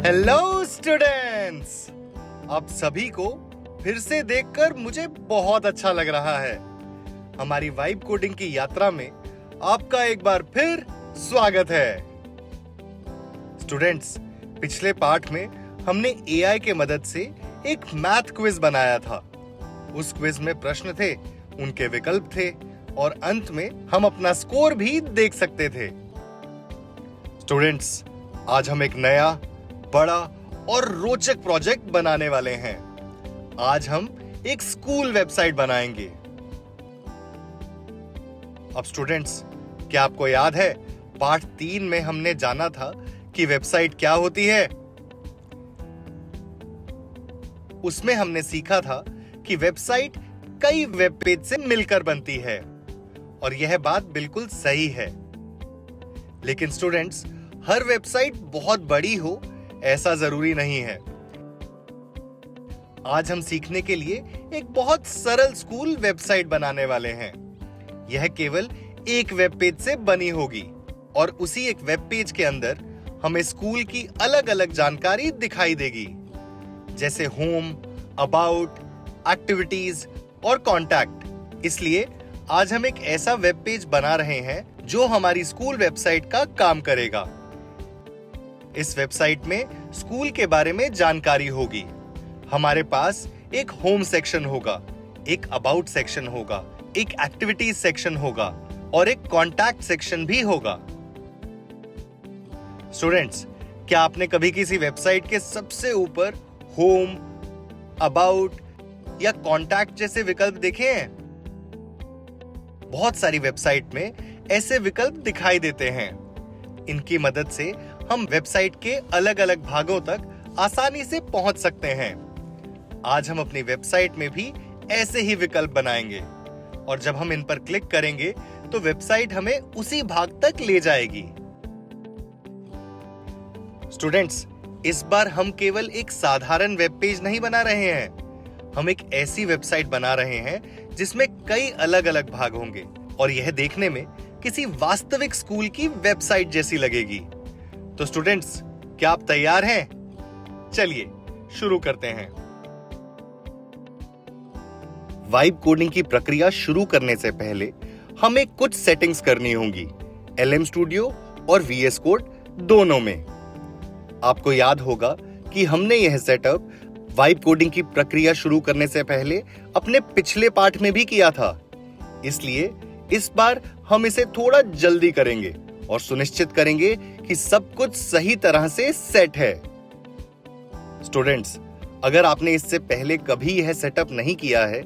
Hello students, आप सभी को फिर से देखकर मुझे बहुत अच्छा लग रहा है। हमारी वाइब कोडिंग की यात्रा में आपका एक बार फिर स्वागत है। स्टूडेंट्स, पिछले पाठ में हमने एआई के मदद से एक मैथ क्विज बनाया था। उस क्विज में प्रश्न थे, उनके विकल्प थे और अंत में हम अपना स्कोर भी देख सकते थे। स्टूडेंट्स, आज हम एक नया, बड़ा और रोचक प्रोजेक्ट बनाने वाले हैं। आज हम एक स्कूल वेबसाइट बनाएंगे। अब स्टूडेंट्स, क्या आपको याद है पाठ 3 में हमने जाना था कि वेबसाइट क्या होती है? उसमें हमने सीखा था कि वेबसाइट कई वेब पेज से मिलकर बनती है और यह बात बिल्कुल सही है। लेकिन स्टूडेंट्स, हर वेबसाइट बहुत बड़ी हो ऐसा जरूरी नहीं है। आज हम सीखने के लिए एक बहुत सरल स्कूल वेबसाइट बनाने वाले हैं। यह केवल एक वेब पेज से बनी होगी और उसी एक वेब पेज के अंदर हमें स्कूल की अलग अलग जानकारी दिखाई देगी, जैसे होम, अबाउट, एक्टिविटीज और कॉन्टैक्ट। इसलिए आज हम एक ऐसा वेब पेज बना रहे हैं जो हमारी स्कूल वेबसाइट का काम करेगा। इस वेबसाइट में स्कूल के बारे में जानकारी होगी। हमारे पास एक होम सेक्शन होगा, एक अबाउट सेक्शन होगा, एक एक्टिविटीज सेक्शन होगा और एक कॉन्टैक्ट सेक्शन भी होगा। स्टूडेंट्स, क्या आपने कभी किसी वेबसाइट के सबसे ऊपर होम, अबाउट या कॉन्टैक्ट जैसे विकल्प देखे हैं? बहुत सारी वेबसाइट में ऐसे विकल्प दिखाई देते हैं। इनकी मदद से हम वेबसाइट के अलग अलग भागों तक आसानी से पहुंच सकते हैं। आज हम अपनी वेबसाइट में भी ऐसे ही विकल्प बनाएंगे और जब हम इन पर क्लिक करेंगे तो वेबसाइट हमें उसी भाग तक ले जाएगी। स्टूडेंट्स, इस बार हम केवल एक साधारण वेब पेज नहीं बना रहे हैं। हम एक ऐसी वेबसाइट बना रहे हैं जिसमें कई अलग अलग भाग होंगे और यह देखने में किसी वास्तविक स्कूल की वेबसाइट जैसी लगेगी। तो स्टूडेंट्स, क्या आप तैयार हैं? चलिए शुरू करते हैं। वाइब कोडिंग की प्रक्रिया शुरू करने से पहले हमें कुछ सेटिंग्स करनी होंगी, LM स्टूडियो और VS कोड दोनों में। आपको याद होगा कि हमने यह सेटअप वाइब कोडिंग की प्रक्रिया शुरू करने से पहले अपने पिछले पाठ में भी किया था। इसलिए इस बार हम इसे थोड़ा जल्दी करेंगे और सुनिश्चित करेंगे कि सब कुछ सही तरह से सेट है। स्टूडेंट्स, अगर आपने इससे पहले कभी यह सेटअप नहीं किया है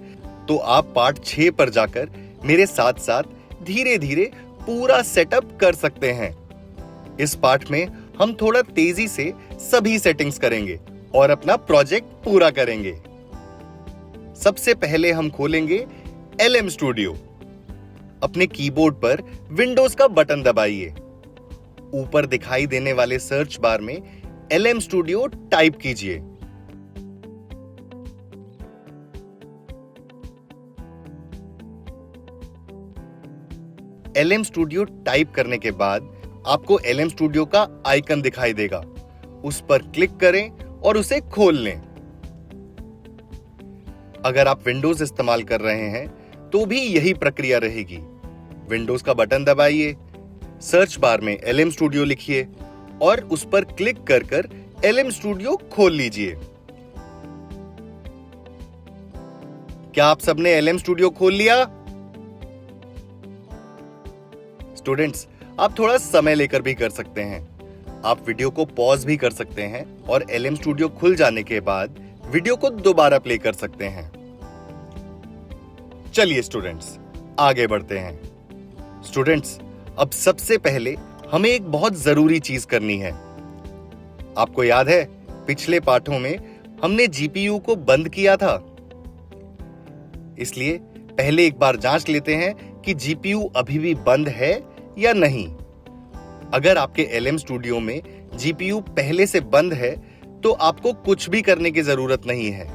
तो आप पार्ट 6 पर जाकर मेरे साथ साथ धीरे धीरे पूरा सेटअप कर सकते हैं। इस पाठ में हम थोड़ा तेजी से सभी सेटिंग्स करेंगे और अपना प्रोजेक्ट पूरा करेंगे। सबसे पहले हम खोलेंगे LM स्टूडियो। अपने कीबोर्ड पर विंडोज का बटन दबाइए। ऊपर दिखाई देने वाले सर्च बार में LM स्टूडियो टाइप कीजिए। LM स्टूडियो टाइप करने के बाद आपको LM स्टूडियो का आइकन दिखाई देगा। उस पर क्लिक करें और उसे खोल लें। अगर आप विंडोज इस्तेमाल कर रहे हैं तो भी यही प्रक्रिया रहेगी। विंडोज का बटन दबाइए, सर्च बार में LM स्टूडियो लिखिए और उस पर क्लिक कर LM स्टूडियो खोल लीजिए। क्या आप सबने LM स्टूडियो खोल लिया? स्टूडेंट्स, आप थोड़ा समय लेकर भी कर सकते हैं। आप वीडियो को पॉज भी कर सकते हैं और LM स्टूडियो खुल जाने के बाद वीडियो को दोबारा प्ले कर सकते हैं। चलिए स्टूडेंट्स, आगे बढ़ते हैं। स्टूडेंट्स, अब सबसे पहले हमें एक बहुत जरूरी चीज करनी है। आपको याद है पिछले पाठों में हमने GPU को बंद किया था। इसलिए पहले एक बार जांच लेते हैं कि GPU अभी भी बंद है या नहीं। अगर आपके LM स्टूडियो में GPU पहले से बंद है तो आपको कुछ भी करने की जरूरत नहीं है।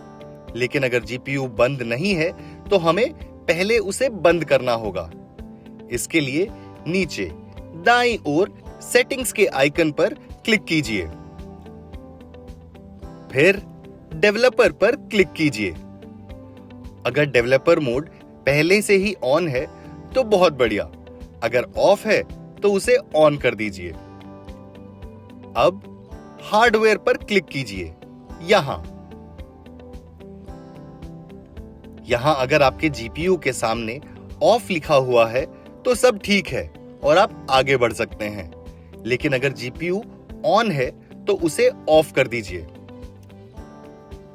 लेकिन अगर GPU बंद नहीं है तो हमें पहले उसे बंद करना होगा। इसके लिए नीचे दाईं ओर सेटिंग्स के आइकन पर क्लिक कीजिए। फिर डेवलपर पर क्लिक कीजिए। अगर डेवलपर मोड पहले से ही ऑन है तो बहुत बढ़िया, अगर ऑफ है तो उसे ऑन कर दीजिए। अब हार्डवेयर पर क्लिक कीजिए। यहां अगर आपके जीपीयू के सामने ऑफ लिखा हुआ है तो सब ठीक है और आप आगे बढ़ सकते हैं, लेकिन अगर जीपीयू ऑन है तो उसे ऑफ कर दीजिए।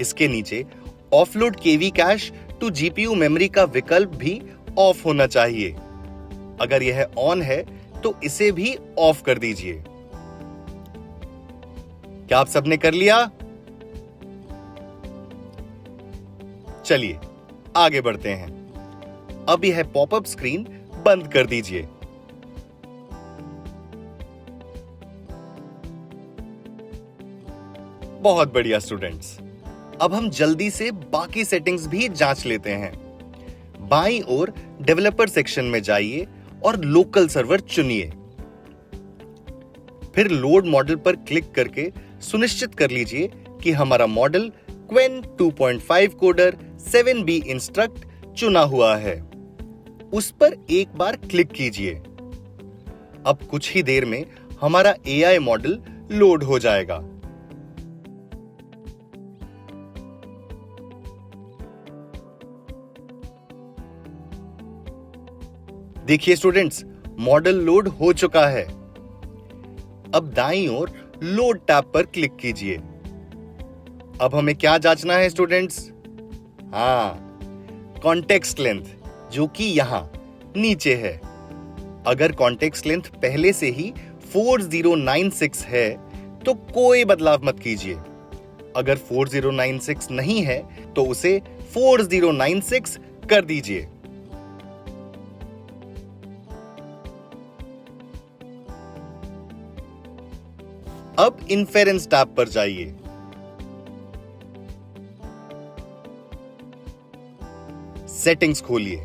इसके नीचे offload KV cache to GPU memory का विकल्प भी ऑफ होना चाहिए। अगर यह ऑन है तो इसे भी ऑफ कर दीजिए। क्या आप सबने कर लिया? चलिए आगे बढ़ते हैं। अब यह पॉपअप स्क्रीन बंद कर दीजिए। बहुत बढ़िया स्टूडेंट्स, अब हम जल्दी से बाकी सेटिंग्स भी जांच लेते हैं। बाईं ओर डेवलपर सेक्शन में जाइए और लोकल सर्वर चुनिए। फिर लोड मॉडल पर क्लिक करके सुनिश्चित कर लीजिए कि हमारा model Qwen 2.5 coder 7B instruct चुना हुआ है। उस पर एक बार क्लिक कीजिए। अब कुछ ही देर में हमारा AI मॉडल लोड हो जाएगा। देखिए स्टूडेंट्स, मॉडल लोड हो चुका है। अब दाईं ओर लोड टैब पर क्लिक कीजिए। अब हमें क्या जांचना है स्टूडेंट्स? कॉन्टेक्स्ट लेंथ, जो कि यहां नीचे है। अगर कॉन्टेक्स्ट लेंथ पहले से ही 4096 है तो कोई बदलाव मत कीजिए। अगर 4096 नहीं है तो उसे 4096 कर दीजिए। अब इन्फेरेंस टैब पर जाइए। सेटिंग्स खोलिए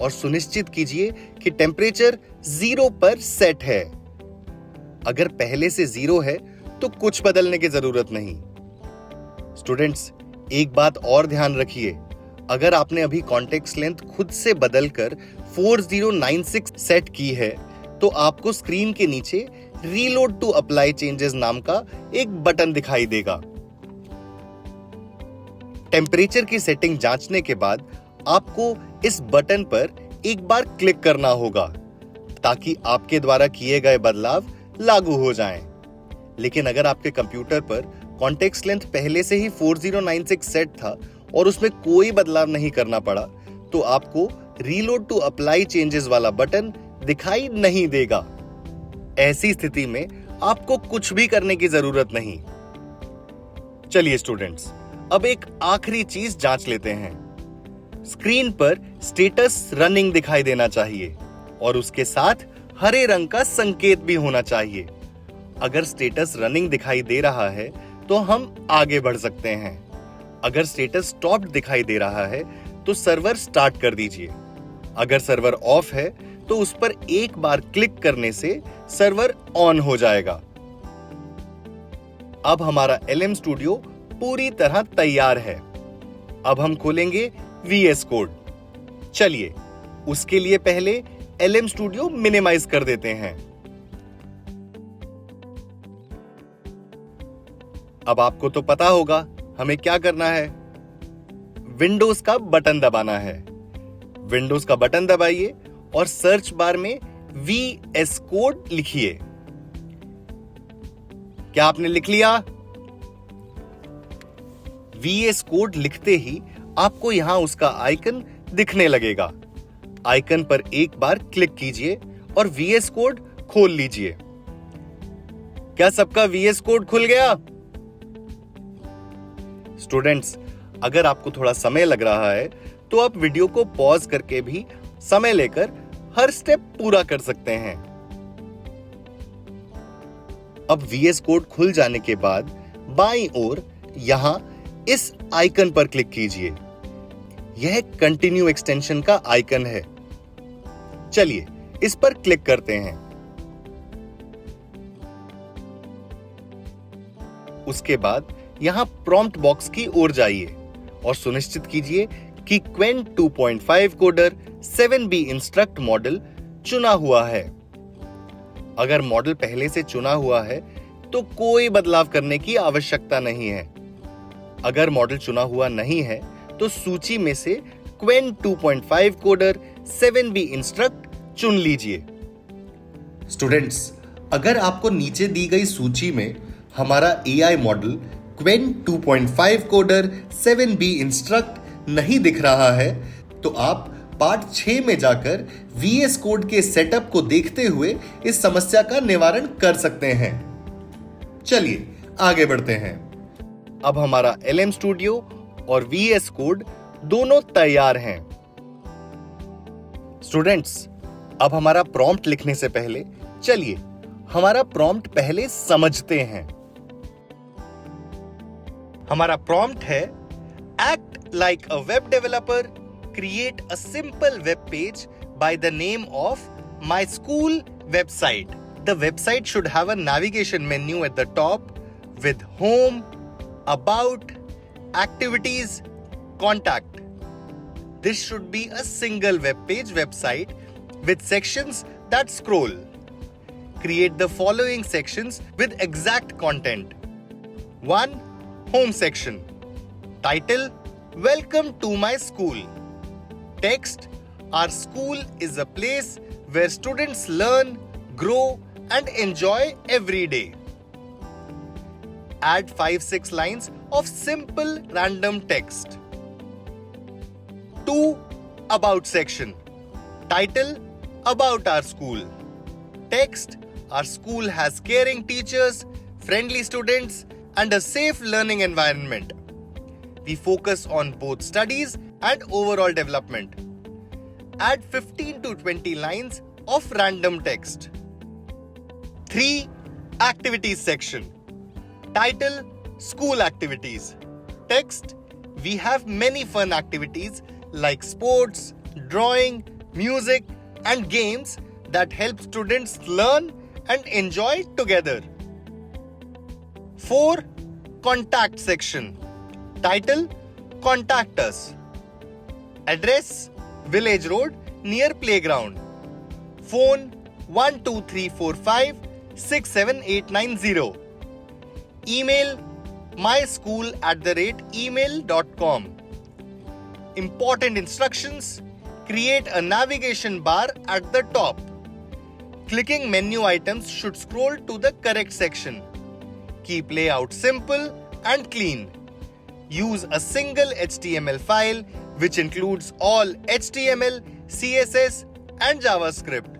और सुनिश्चित कीजिए कि टेम्परेचर 0 पर सेट है। अगर पहले से 0 है तो कुछ बदलने की जरूरत नहीं। स्टूडेंट्स, एक बात और ध्यान रखिए, अगर आपने अभी कॉन्टेक्स्ट लेंथ खुद से बदलकर 4096 सेट की है तो आपको स्क्रीन के नीचे रीलोड टू अप्लाई चेंजेस नाम का एक बटन दिखाई देगा। टेम्परेचर की सेटिंग जांचने के बाद आपको इस बटन पर एक बार क्लिक करना होगा ताकि आपके द्वारा किए गए बदलाव लागू हो जाएं। लेकिन अगर आपके कंप्यूटर पर कॉन्टेक्स्ट लेंथ पहले से ही 4096 सेट था और उसमें कोई बदलाव नहीं करना पड़ा तो आपको रीलोड टू अप्लाई चेंजेस वाला बटन दिखाई नहीं देगा। ऐसी स्थिति में आपको कुछ भी करने की जरूरत नहीं। चलिए स्टूडेंट्स, अब एक आखिरी चीज जांच लेते हैं। स्क्रीन पर स्टेटस रनिंग दिखाई देना चाहिए और उसके साथ हरे रंग का संकेत भी होना चाहिए। अगर स्टेटस रनिंग दिखाई दे रहा है तो हम आगे बढ़ सकते हैं। अगर स्टेटस स्टॉप्ड दिखाई दे रहा है तो सर्वर स्टार्ट कर दीजिए। अगर सर्वर ऑफ है तो उस पर एक बार क्लिक करने से सर्वर ऑन हो जाएगा। अब हमारा LM स्टूडियो पूरी तरह तैयार है। अब हम खोलेंगे VS कोड। चलिए उसके लिए पहले LM स्टूडियो मिनिमाइज कर देते हैं। अब आपको तो पता होगा हमें क्या करना है। विंडोज का बटन दबाना है। विंडोज का बटन दबाइए और सर्च बार में VS कोड लिखिए। क्या आपने लिख लिया? VS कोड लिखते ही आपको यहां उसका आइकन दिखने लगेगा। आइकन पर एक बार क्लिक कीजिए और VS कोड खोल लीजिए। क्या सबका VS कोड खुल गया? स्टूडेंट्स, अगर आपको थोड़ा समय लग रहा है तो आप वीडियो को पॉज करके भी समय लेकर हर स्टेप पूरा कर सकते हैं। अब VS कोड खुल जाने के बाद बाईं ओर यहां इस आइकन पर क्लिक कीजिए। यह कंटिन्यू एक्सटेंशन का आइकन है। चलिए इस पर क्लिक करते हैं। उसके बाद यहाँ प्रॉम्प्ट बॉक्स की ओर जाइए और सुनिश्चित कीजिए कि Qwen 2.5 coder 7B instruct model चुना हुआ है। अगर मॉडल पहले से चुना हुआ है तो कोई बदलाव करने की आवश्यकता नहीं है। अगर मॉडल चुना हुआ नहीं है तो सूची में से Qwen 2.5 कोडर 7B इंस्ट्रक्ट चुन लीजिए। स्टूडेंट्स, अगर आपको नीचे दी गई सूची में हमारा AI model Qwen 2.5 coder 7B instruct नहीं दिख रहा है तो आप पार्ट 6 में जाकर VS कोड के सेटअप को देखते हुए इस समस्या का निवारण कर सकते हैं। चलिए आगे बढ़ते हैं। अब हमारा LM स्टूडियो और VS कोड दोनों तैयार हैं। स्टूडेंट्स, अब हमारा प्रॉम्प्ट लिखने से पहले चलिए हमारा प्रॉम्प्ट पहले समझते हैं। हमारा प्रॉम्प्ट है act like a web developer, create a simple web page by the name of my school website. The website should have a navigation menu eight the top with home, about, activities, contact. This should be a single web page website with sections that scroll. Create the following sections with exact content. 1. Home section. Title: Welcome to my school. Text: Our school is a place where students learn, grow, and enjoy every day. Add 5-6 lines of simple random text. 2. About section. Title: About our school. Text: Our school has caring teachers, friendly students, and a safe learning environment. We focus on both studies and overall development. Add 15 to 20 lines of random text. 3. Activities section. Title: School activities. Text: We have many fun activities like sports, drawing, music, and games that help students learn and enjoy together. 4. Contact section. Title: Contact us. Address: Village Road near playground. Phone: 12345 67890. Email: myschool@email.com. Important instructions: create a navigation bar at the top. Clicking menu items should scroll to the correct section. Keep layout simple and clean. Use a single HTML file which includes all HTML, CSS and JavaScript.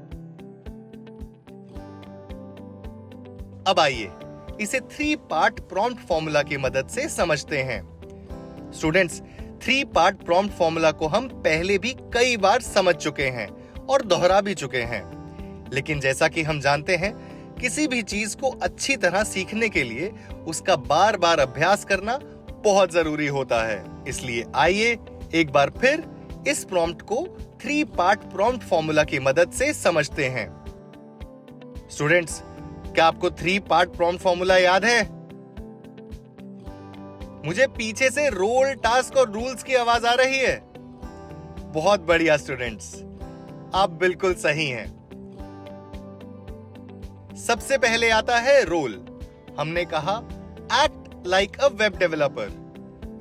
अब आइए इसे 3 part prompt formula की मदद से समझते हैं। Students, 3 part prompt formula को हम पहले भी कई बार समझ चुके हैं और दोहरा भी चुके हैं, लेकिन जैसा कि हम जानते हैं, किसी भी चीज को अच्छी तरह सीखने के लिए उसका बार बार अभ्यास करना बहुत जरूरी होता है। इसलिए आइए एक बार फिर इस प्रॉम्प्ट को 3 पार्ट प्रॉम्प्ट फॉर्मूला की मदद से समझते हैं। स्टूडेंट्स, क्या आपको 3 पार्ट प्रॉम्प्ट फॉर्मूला याद है? मुझे पीछे से रोल, टास्क और रूल्स की आवाज आ रही है। बहुत बढ़िया स्टूडेंट्स, आप बिल्कुल सही हैं। सबसे पहले आता है रोल। हमने कहा act like a web developer.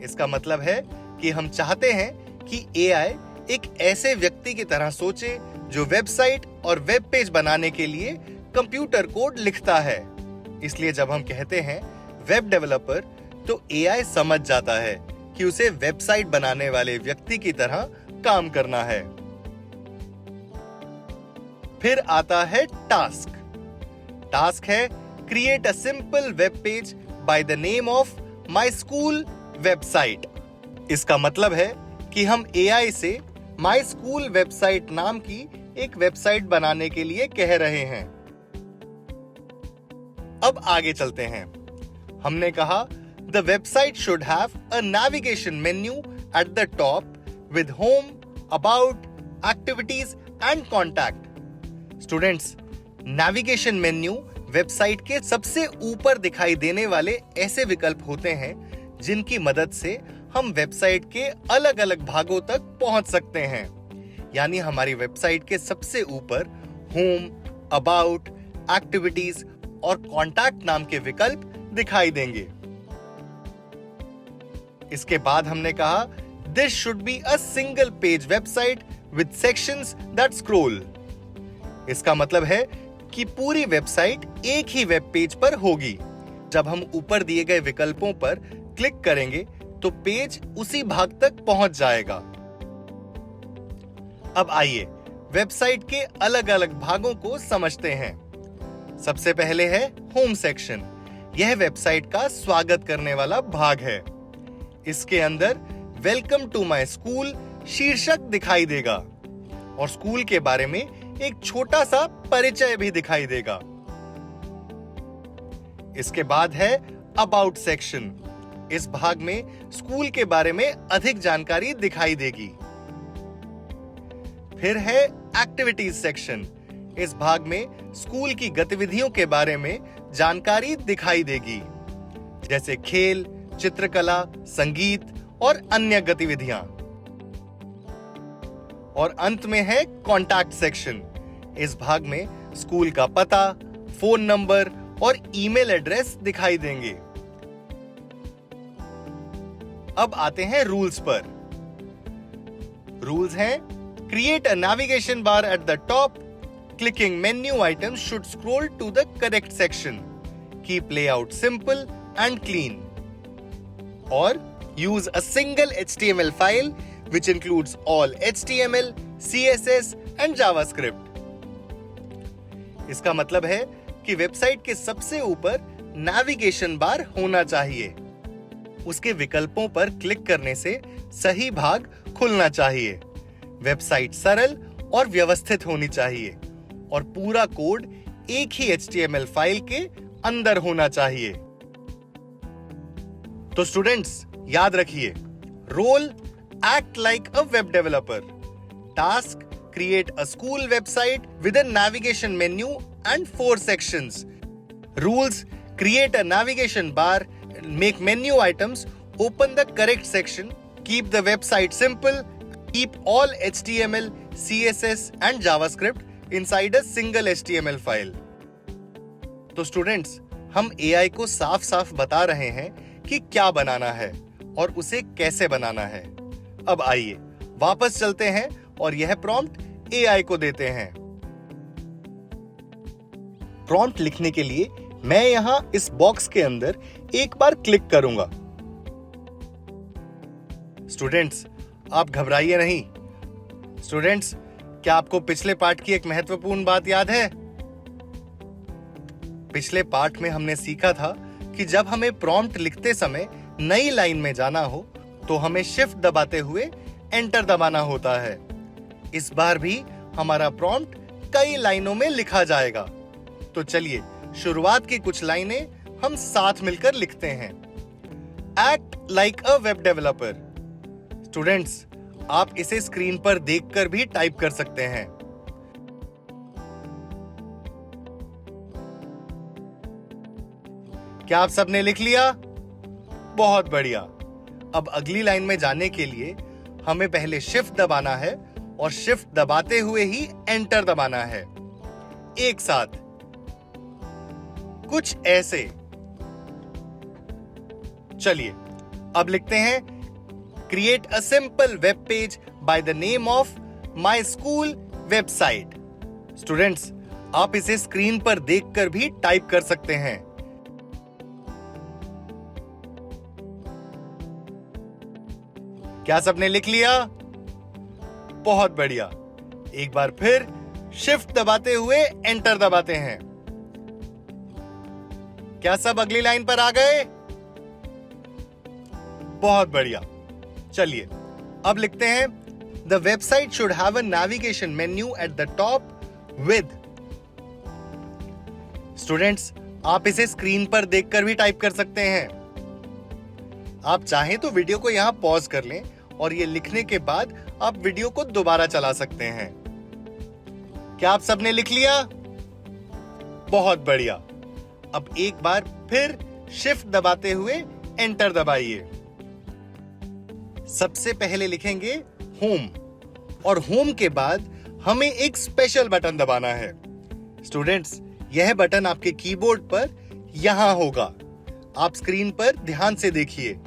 इसका मतलब है कि हम चाहते हैं कि एआई एक ऐसे व्यक्ति की तरह सोचे जो वेबसाइट और वेब पेज बनाने के लिए कंप्यूटर कोड लिखता है। इसलिए जब हम कहते हैं वेब डेवलपर तो एआई समझ जाता है कि उसे वेबसाइट बनाने वाले व्यक्ति की तरह काम करना है। फिर आता है टास्क। टास्क है create a simple web page by the name of my school website. इसका मतलब है कि हम एआई से माय स्कूल वेबसाइट नाम की एक वेबसाइट बनाने के लिए कह रहे हैं। अब आगे चलते हैं। हमने कहा the website should have a navigation menu eight the top with home, about, activities and contact. Students, navigation menu website के सबसे ऊपर दिखाई देने वाले ऐसे विकल्प होते हैं जिनकी मदद से हम वेबसाइट के अलग अलग भागों तक पहुंच सकते हैं। यानी हमारी वेबसाइट के सबसे ऊपर होम, अबाउट, एक्टिविटीज और कॉन्टैक्ट नाम के विकल्प दिखाई देंगे। इसके बाद हमने कहा this should be a single page website with sections that scroll. इसका मतलब है कि पूरी वेबसाइट एक ही वेब पेज पर होगी। जब हम ऊपर दिए गए विकल्पों पर क्लिक करेंगे तो पेज उसी भाग तक पहुंच जाएगा। अब आइए वेबसाइट के अलग अलग भागों को समझते हैं। सबसे पहले है होम सेक्शन। यह वेबसाइट का स्वागत करने वाला भाग है। इसके अंदर वेलकम टू माय स्कूल शीर्षक दिखाई देगा और स्कूल के बारे में एक छोटा सा परिचय भी दिखाई देगा। इसके बाद है अबाउट सेक्शन। इस भाग में स्कूल के बारे में अधिक जानकारी दिखाई देगी। फिर है एक्टिविटीज सेक्शन। इस भाग में स्कूल की गतिविधियों के बारे में जानकारी दिखाई देगी, जैसे खेल, चित्रकला, संगीत और अन्य गतिविधियां। और अंत में है कॉन्टैक्ट सेक्शन। इस भाग में स्कूल का पता, फोन नंबर और ईमेल एड्रेस दिखाई देंगे। अब आते हैं रूल्स पर। रूल्स हैं create a navigation bar at the top, clicking menu items should scroll to the correct section, keep layout simple and clean, और use a single HTML file which includes all HTML, CSS and JavaScript। इसका मतलब है कि website के सबसे ऊपर navigation bar होना चाहिए। उसके विकल्पों पर क्लिक करने से सही भाग खुलना चाहिए। वेबसाइट सरल और व्यवस्थित होनी चाहिए और पूरा कोड एक ही HTML फाइल के अंदर होना चाहिए। तो स्टूडेंट्स याद रखिए, role act like a web developer, task create a school website with a navigation menu and 4 sections, rules create a navigation bar, make menu items, open the correct section, keep the website simple, keep all HTML, CSS and JavaScript inside a single HTML file। तो students, हम AI को साफ साफ बता रहे हैं कि क्या बनाना है और उसे कैसे बनाना है। अब आइए वापस चलते हैं और यह प्रॉम्प्ट AI को देते हैं। प्रॉम्प्ट लिखने के लिए मैं यहां इस बॉक्स के अंदर एक बार क्लिक करूंगा। स्टूडेंट्स, आप घबराइए नहीं। स्टूडेंट्स, क्या आपको पिछले पार्ट की एक महत्वपूर्ण बात याद है? पिछले पार्ट में हमने सीखा था कि जब हमें प्रॉम्प्ट लिखते समय नई लाइन में जाना हो तो हमें शिफ्ट दबाते हुए एंटर दबाना होता है। इस बार भी हमारा प्रॉम्प्ट कई लाइनों में लिखा जाएगा। तो चलिए शुरुआत की कुछ लाइनें हम साथ मिलकर लिखते हैं। Act like a web developer. Students, आप इसे स्क्रीन पर देखकर भी टाइप कर सकते हैं। क्या आप सबने लिख लिया? बहुत बढ़िया। अब अगली लाइन में जाने के लिए हमें पहले शिफ्ट दबाना है और शिफ्ट दबाते हुए ही एंटर दबाना है, एक साथ, कुछ ऐसे। चलिए अब लिखते हैं create a simple web page by the name of my school website. Students, आप इसे स्क्रीन पर देखकर भी टाइप कर सकते हैं। क्या सबने लिख लिया? बहुत बढ़िया। एक बार फिर शिफ्ट दबाते हुए एंटर दबाते हैं। क्या सब अगली लाइन पर आ गए? बहुत बढ़िया। चलिए अब लिखते हैं the website should have a navigation menu eight the top with. Students, आप इसे स्क्रीन पर देखकर भी टाइप कर सकते हैं। आप चाहें तो वीडियो को यहां पॉज कर लें और ये लिखने के बाद आप वीडियो को दोबारा चला सकते हैं। क्या आप सबने लिख लिया? बहुत बढ़िया। अब एक बार फिर शिफ्ट दबाते हुए एंटर दबाइए। सबसे पहले लिखेंगे होम और होम के बाद हमें एक स्पेशल बटन दबाना है। स्टूडेंट्स, यह बटन आपके कीबोर्ड पर यहां होगा। आप स्क्रीन पर ध्यान से देखिए।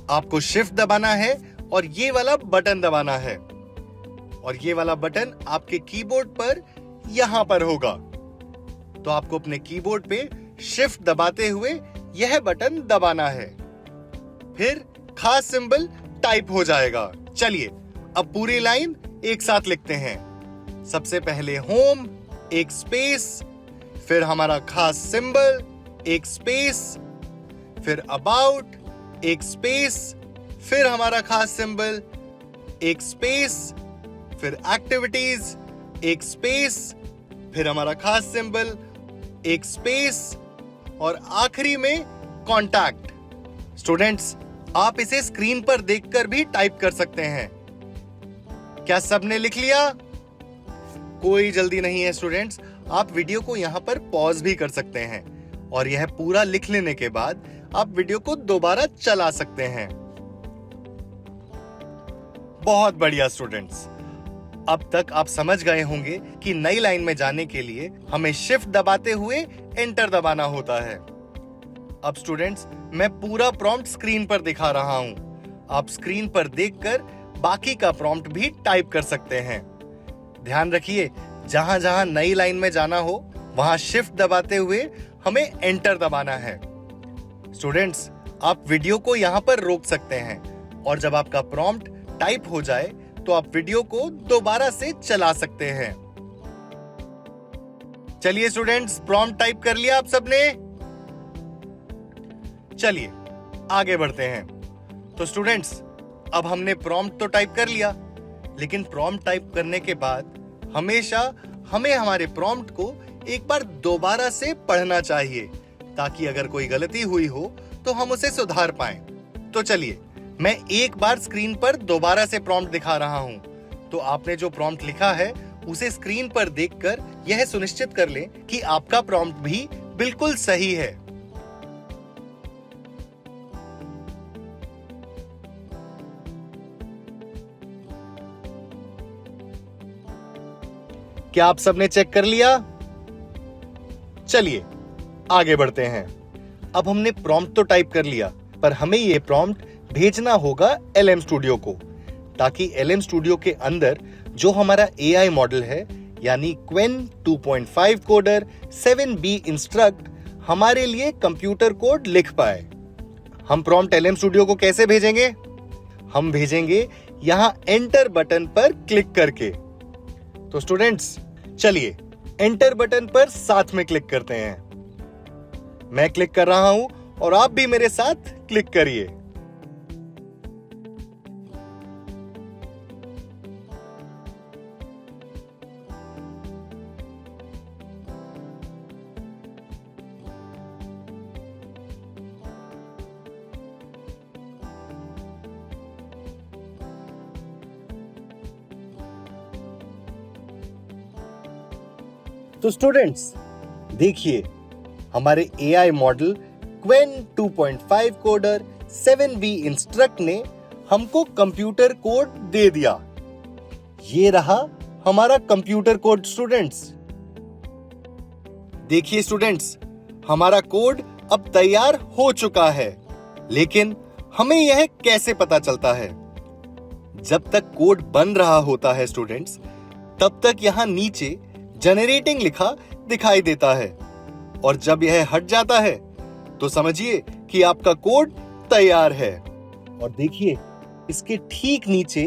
आपको शिफ्ट दबाना है और ये वाला बटन दबाना है और ये वाला बटन आपके कीबोर्ड पर यहां पर होगा। तो आपको अपने कीबोर्ड पे शिफ्ट दबाते हुए यह बटन दबाना है। फिर खास सिंबल टाइप हो जाएगा। चलिए अब पूरी लाइन एक साथ लिखते हैं। सबसे पहले होम, एक स्पेस, फिर हमारा खास सिंबल, एक स्पेस, फिर अबाउट, एक स्पेस, फिर हमारा खास सिंबल, एक स्पेस, फिर एक्टिविटीज, एक स्पेस, फिर हमारा खास सिंबल, एक स्पेस और आखिरी में कॉन्टैक्ट। स्टूडेंट्स, आप इसे स्क्रीन पर देखकर भी टाइप कर सकते हैं। क्या सबने लिख लिया? कोई जल्दी नहीं है स्टूडेंट्स, आप वीडियो को यहां पर पॉज भी कर सकते हैं और यह पूरा लिख लेने के बाद आप वीडियो को दोबारा चला सकते हैं। बहुत बढ़िया स्टूडेंट्स, अब तक आप समझ गए होंगे कि नई लाइन में जाने के लिए हमें शिफ्ट दबाते हुए एंटर दबाना होता है। अब स्टूडेंट्स, मैं पूरा प्रॉम्प्ट स्क्रीन पर दिखा रहा हूं। आप स्क्रीन पर देखकर बाकी का प्रॉम्प्ट भी टाइप कर सकते हैं। ध्यान रखिए, जहां जहां नई लाइन में जाना हो वहां शिफ्ट दबाते हुए हमें एंटर दबाना है। स्टूडेंट्स, आप वीडियो को यहां पर रोक सकते हैं और जब आपका प्रॉम्प्ट टाइप हो जाए तो आप वीडियो को दोबारा से चला सकते हैं। चलिए स्टूडेंट्स, प्रॉम्प्ट टाइप कर लिया आप सबने? चलिए आगे बढ़ते हैं। तो स्टूडेंट्स, अब हमने प्रॉम्प्ट तो टाइप कर लिया, लेकिन प्रॉम्प्ट टाइप करने के बाद हमेशा हमें हमारे प्रॉम्प्ट को एक बार दोबारा से पढ़ना चाहिए ताकि अगर कोई गलती हुई हो तो हम उसे सुधार पाएं। तो चलिए मैं एक बार स्क्रीन पर दोबारा से प्रॉम्प्ट दिखा रहा हूं। तो आपने जो प्रॉम्प्ट लिखा है उसे स्क्रीन पर देखकर यह सुनिश्चित कर लें कि आपका प्रॉम्प्ट भी बिल्कुल सही है। क्या आप सबने चेक कर लिया? चलिए आगे बढ़ते हैं। अब हमने प्रॉम्प्ट तो टाइप कर लिया, पर हमें यह प्रॉम्प्ट भेजना होगा LM स्टूडियो को, ताकि LM स्टूडियो के अंदर जो हमारा AI मॉडल है यानी Qwen 2.5 कोडर 7B इंस्ट्रक्ट हमारे लिए कंप्यूटर कोड लिख पाए। हम प्रॉम्प्ट LM स्टूडियो को कैसे भेजेंगे? हम भेजेंगे यहां एंटर बटन पर क्लिक करके। तो स्टूडेंट्स, चलिए एंटर बटन पर साथ में क्लिक करते हैं। मैं क्लिक कर रहा हूं और आप भी मेरे साथ क्लिक करिए। तो स्टूडेंट्स देखिए, हमारे AI model Qwen 2.5 coder 7B instruct ने हमको कंप्यूटर कोड दे दिया। ये रहा हमारा कंप्यूटर कोड स्टूडेंट्स। देखिए स्टूडेंट्स, हमारा कोड अब तैयार हो चुका है, लेकिन हमें यह कैसे पता चलता है? जब तक कोड बन रहा होता है स्टूडेंट्स, तब तक यहां नीचे जनरेटिंग लिखा दिखाई देता है और जब यह हट जाता है तो समझिए कि आपका कोड तैयार है। और देखिए, इसके ठीक नीचे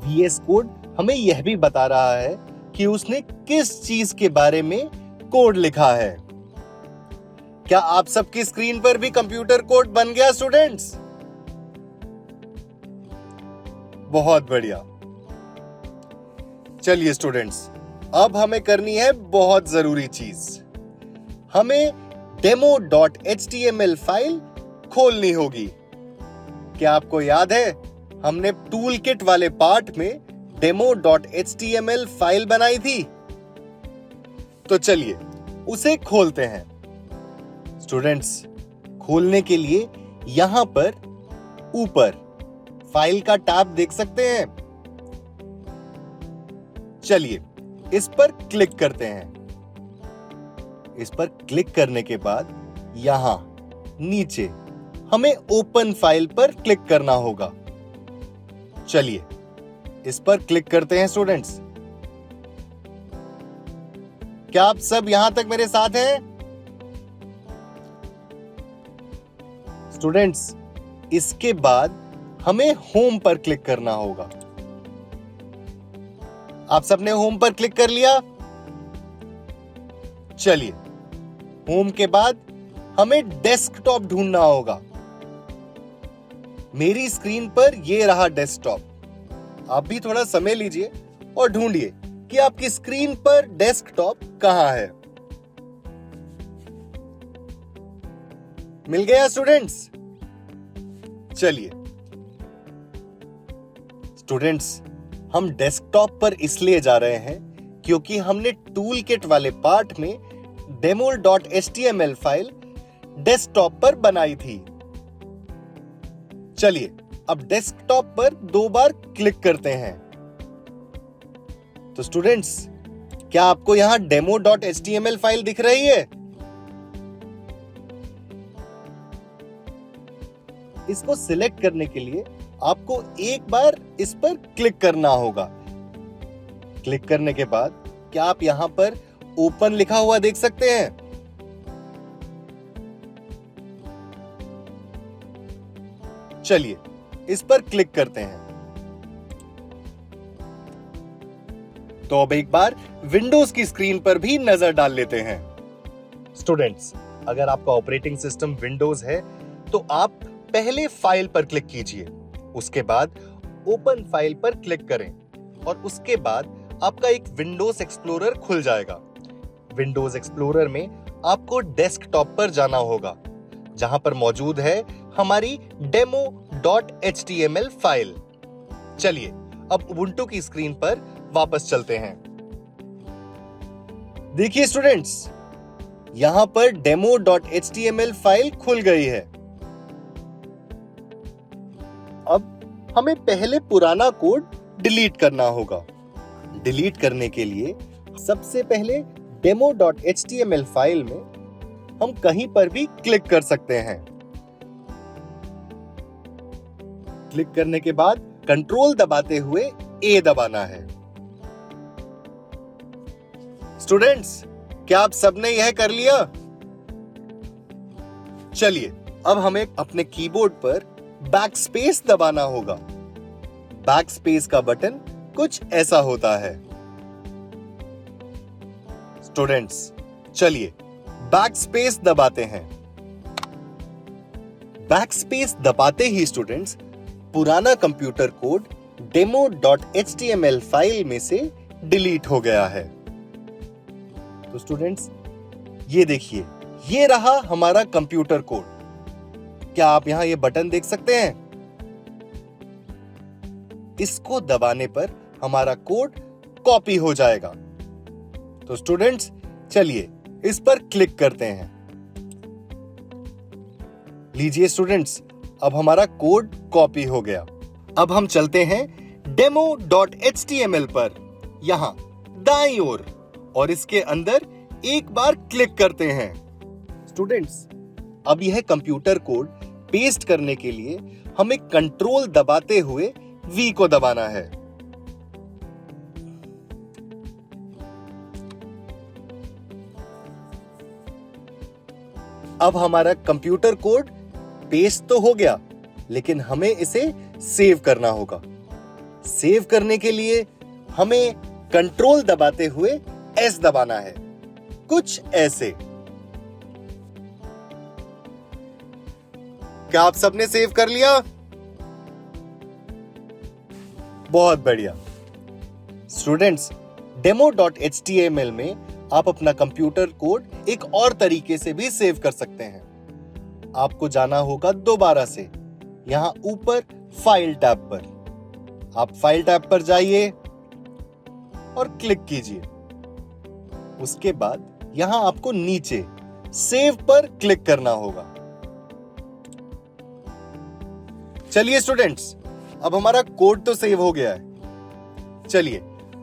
VS कोड हमें यह भी बता रहा है कि उसने किस चीज के बारे में कोड लिखा है। क्या आप सबकी स्क्रीन पर भी कंप्यूटर कोड बन गया स्टूडेंट्स? बहुत बढ़िया। चलिए स्टूडेंट्स, अब हमें करनी है बहुत जरूरी चीज। हमें demo.html फाइल खोलनी होगी। क्या आपको याद है, हमने टूल किट वाले पार्ट में demo.html फाइल बनाई थी? तो चलिए उसे खोलते हैं। स्टूडेंट्स, खोलने के लिए यहां पर ऊपर फाइल का टैब देख सकते हैं। चलिए इस पर क्लिक करते हैं। इस पर क्लिक करने के बाद यहां नीचे हमें ओपन फाइल पर क्लिक करना होगा। चलिए इस पर क्लिक करते हैं स्टूडेंट्स। क्या आप सब यहां तक मेरे साथ हैं? स्टूडेंट्स, इसके बाद हमें होम पर क्लिक करना होगा। आप सबने होम पर क्लिक कर लिया? चलिए होम के बाद हमें डेस्कटॉप ढूंढना होगा। मेरी स्क्रीन पर यह रहा डेस्कटॉप। आप भी थोड़ा समय लीजिए और ढूंढिए कि आपकी स्क्रीन पर डेस्कटॉप कहां है। मिल गया स्टूडेंट्स? चलिए स्टूडेंट्स, हम डेस्कटॉप पर इसलिए जा रहे हैं क्योंकि हमने टूल किट वाले पार्ट में demo.html फाइल डेस्कटॉप पर बनाई थी। चलिए अब डेस्कटॉप पर 2 बार क्लिक करते हैं। तो स्टूडेंट्स, क्या आपको यहां demo.html फाइल दिख रही है? इसको सिलेक्ट करने के लिए आपको एक बार इस पर क्लिक करना होगा। क्लिक करने के बाद क्या आप यहां पर ओपन लिखा हुआ देख सकते हैं? चलिए इस पर क्लिक करते हैं। तो अब एक बार विंडोज की स्क्रीन पर भी नजर डाल लेते हैं। स्टूडेंट्स, अगर आपका ऑपरेटिंग सिस्टम विंडोज है तो आप पहले फाइल पर क्लिक कीजिए, उसके बाद ओपन फाइल पर क्लिक करें और उसके बाद आपका एक विंडोज एक्सप्लोरर खुल जाएगा। विंडोज एक्सप्लोरर में आपको डेस्कटॉप पर जाना होगा जहां पर मौजूद है हमारी demo.html फाइल। चलिए अब उबुंटू की स्क्रीन पर वापस चलते हैं। देखिए स्टूडेंट्स, यहां पर demo.html फाइल खुल गई है। अब हमें पहले पुराना कोड डिलीट करना होगा। डिलीट करने के लिए सबसे पहले demo.html फाइल में हम कहीं पर भी क्लिक कर सकते हैं। क्लिक करने के बाद कंट्रोल दबाते हुए ए दबाना है। स्टूडेंट्स, क्या आप सबने यह कर लिया? चलिए अब हमें अपने कीबोर्ड पर बैकस्पेस दबाना होगा। बैकस्पेस का बटन कुछ ऐसा होता है। स्टूडेंट्स, चलिए बैकस्पेस दबाते हैं। बैकस्पेस दबाते ही स्टूडेंट्स, पुराना कंप्यूटर कोड demo.html फाइल में से डिलीट हो गया है। तो स्टूडेंट्स, ये देखिए, ये रहा हमारा कंप्यूटर कोड। क्या आप यहां ये बटन देख सकते हैं? इसको दबाने पर हमारा कोड कॉपी हो जाएगा। तो स्टूडेंट्स, चलिए इस पर क्लिक करते हैं। लीजिए स्टूडेंट्स, अब हमारा कोड कॉपी हो गया। अब हम चलते हैं demo.html पर, यहां दाईं ओर, और इसके अंदर एक बार क्लिक करते हैं। स्टूडेंट्स, अब यह कंप्यूटर कोड पेस्ट करने के लिए हमें कंट्रोल दबाते हुए वी को दबाना है। अब हमारा कंप्यूटर कोड पेस्ट तो हो गया, लेकिन हमें इसे सेव करना होगा। सेव करने के लिए हमें कंट्रोल दबाते हुए एस दबाना है, कुछ ऐसे। क्या आप सबने सेव कर लिया? बहुत बढ़िया। स्टूडेंट्स, demo.html में आप अपना कंप्यूटर कोड एक और तरीके से भी सेव कर सकते हैं। आपको जाना होगा दोबारा से यहां ऊपर फाइल टैब पर। आप फाइल टैब पर जाइए और क्लिक कीजिए। उसके बाद यहां आपको नीचे सेव पर क्लिक करना होगा। चलिए स्टूडेंट्स, अब हमारा कोड तो सेव हो गया है। चलिए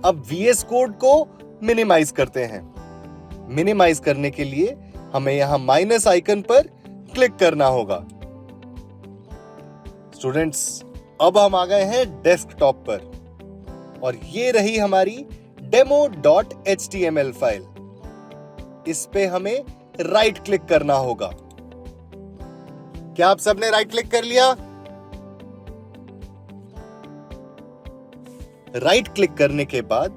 अब VS कोड को मिनिमाइज करते हैं। मिनिमाइज करने के लिए हमें यहां माइनस आइकन पर क्लिक करना होगा। स्टूडेंट्स, अब हम आ गए हैं डेस्कटॉप पर और ये रही हमारी demo.html फाइल। इस पे हमें राइट क्लिक करना होगा। क्या आप सबने राइट क्लिक कर लिया? राइट क्लिक करने के बाद